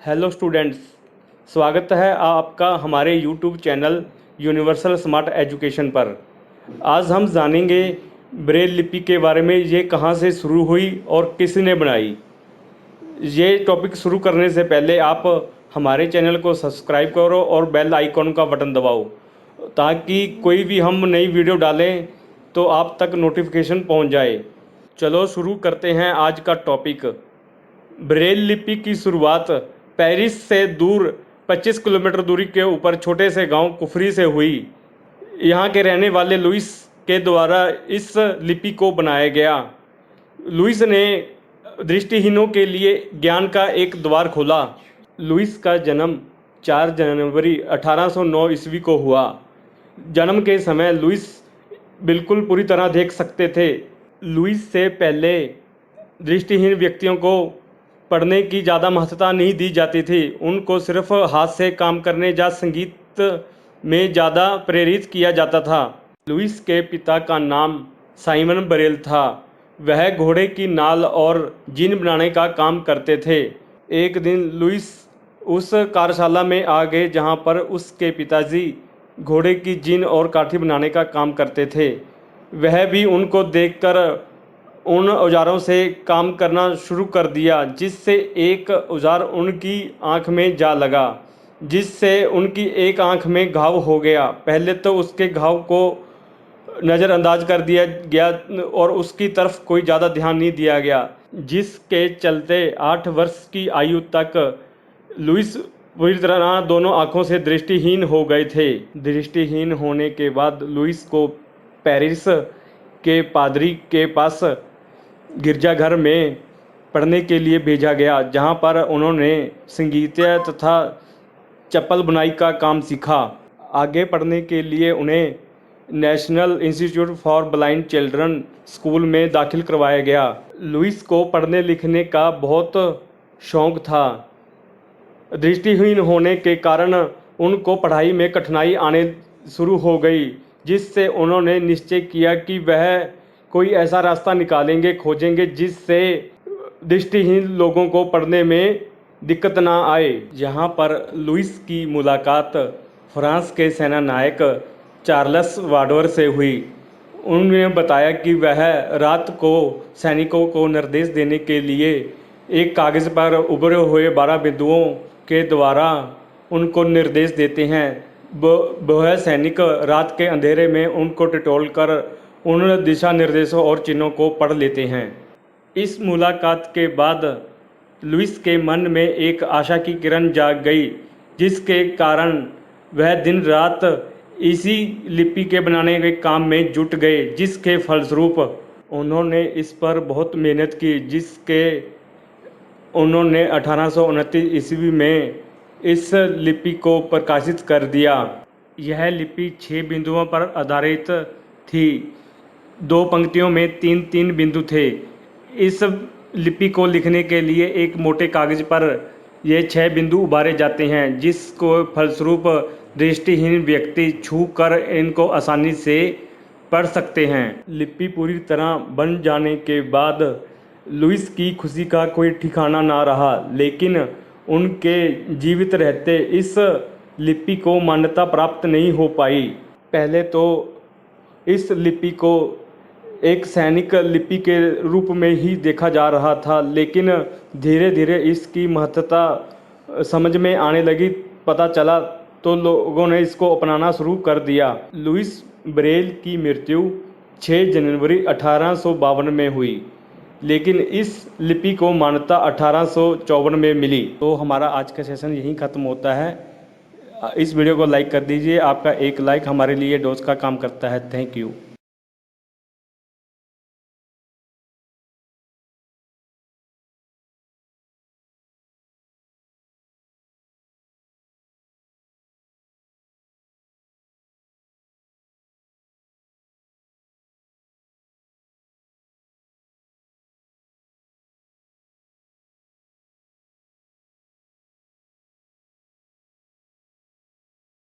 Hello students, स्वागत है आपका हमारे YouTube channel universal smart education पर। आज हम जानेंगे ब्रेल लिपि के बारे में। ये कहाँ से शुरू हुई और किसने बनाई। ये टॉपिक शुरू करने से पहले आप हमारे चैनल को सब्सक्राइब करो और बेल आइकॉन का बटन दबाओ, ताकि कोई भी हम नई वीडियो डालें तो आप तक नोटिफिकेशन पहुंच जाए। चलो शुरू करते हैं आज का टॉपिक। ब्रेल लिपि की शुरुआत पेरिस से दूर 25 किलोमीटर दूरी के ऊपर छोटे से गांव कुफरी से हुई। यहाँ के रहने वाले लुइस के द्वारा इस लिपि को बनाया गया। लुइस ने दृष्टिहीनों के लिए ज्ञान का एक द्वार खोला। लुइस का जन्म 4 जनवरी 1809 ईस्वी को हुआ। जन्म के समय लुइस बिल्कुल पूरी तरह देख सकते थे। लुइस से पहले दृष्टिहीन व्यक्तियों को पढ़ने की ज़्यादा महत्वता नहीं दी जाती थी। उनको सिर्फ हाथ से काम करने या संगीत में ज़्यादा प्रेरित किया जाता था। लुइस के पिता का नाम साइमन बरेल था। वह घोड़े की नाल और जिन बनाने का काम करते थे। एक दिन लुइस उस कार्यशाला में आ गए जहां पर उसके पिताजी घोड़े की जिन और काठी बनाने का काम करते थे। वह भी उनको देखकर उन औजारों से काम करना शुरू कर दिया, जिससे एक औजार उनकी आंख में जा लगा, जिससे उनकी एक आंख में घाव हो गया। पहले तो उसके घाव को नज़रअंदाज कर दिया गया और उसकी तरफ कोई ज़्यादा ध्यान नहीं दिया गया, जिसके चलते 8 वर्ष की आयु तक लुइस पूरी तरह दोनों आंखों से दृष्टिहीन हो गए थे। दृष्टिहीन होने के बाद लुइस को पेरिस के पादरी के पास गिरजाघर में पढ़ने के लिए भेजा गया, जहां पर उन्होंने संगीत तथा चप्पल बुनाई का काम सीखा। आगे पढ़ने के लिए उन्हें national institute for blind children school में दाखिल करवाया गया। लुइस को पढ़ने लिखने का बहुत शौक था। दृष्टिहीन होने के कारण उनको पढ़ाई में कठिनाई आने शुरू हो गई, जिससे उन्होंने निश्चय किया कि वह कोई ऐसा रास्ता निकालेंगे, खोजेंगे, जिससे दृष्टिहीन लोगों को पढ़ने में दिक्कत ना आए। यहाँ पर लुइस की मुलाकात फ्रांस के सेना नायक चार्ल्स वाडवर से हुई। उन्होंने बताया कि वह रात को सैनिकों को निर्देश देने के लिए एक कागज़ पर उभरे हुए 12 बिंदुओं के द्वारा उनको निर्देश देते हैं। वह सैनिक रात के अंधेरे में उनको टटोल कर उन दिशा निर्देशों और चिन्हों को पढ़ लेते हैं। इस मुलाकात के बाद लुइस के मन में एक आशा की किरण जाग गई, जिसके कारण वह दिन रात इसी लिपि के बनाने के काम में जुट गए, जिसके फलस्वरूप उन्होंने इस पर बहुत मेहनत की, जिसके उन्होंने 1829 ईस्वी में इस लिपि को प्रकाशित कर दिया। यह लिपि 6 बिंदुओं पर आधारित थी। 2 पंक्तियों में 3-3 बिंदु थे। इस लिपि को लिखने के लिए एक मोटे कागज पर ये 6 बिंदु उभारे जाते हैं, जिसको फलस्वरूप दृष्टिहीन व्यक्ति छू कर इनको आसानी से पढ़ सकते हैं। लिपि पूरी तरह बन जाने के बाद लुइस की खुशी का कोई ठिकाना ना रहा, लेकिन उनके जीवित रहते इस लिपि को मान्यता प्राप्त नहीं हो पाई। पहले तो इस लिपि को एक सैनिक लिपि के रूप में ही देखा जा रहा था, लेकिन धीरे धीरे इसकी महत्ता समझ में आने लगी, पता चला, तो लोगों ने इसको अपनाना शुरू कर दिया। लुइस ब्रेल की मृत्यु 6 जनवरी 1852 में हुई, लेकिन इस लिपि को मान्यता 1854 में मिली। तो हमारा आज का सेशन यहीं ख़त्म होता है। इस वीडियो को लाइक कर दीजिए। आपका एक लाइक हमारे लिए डोज का काम करता है। Thank you.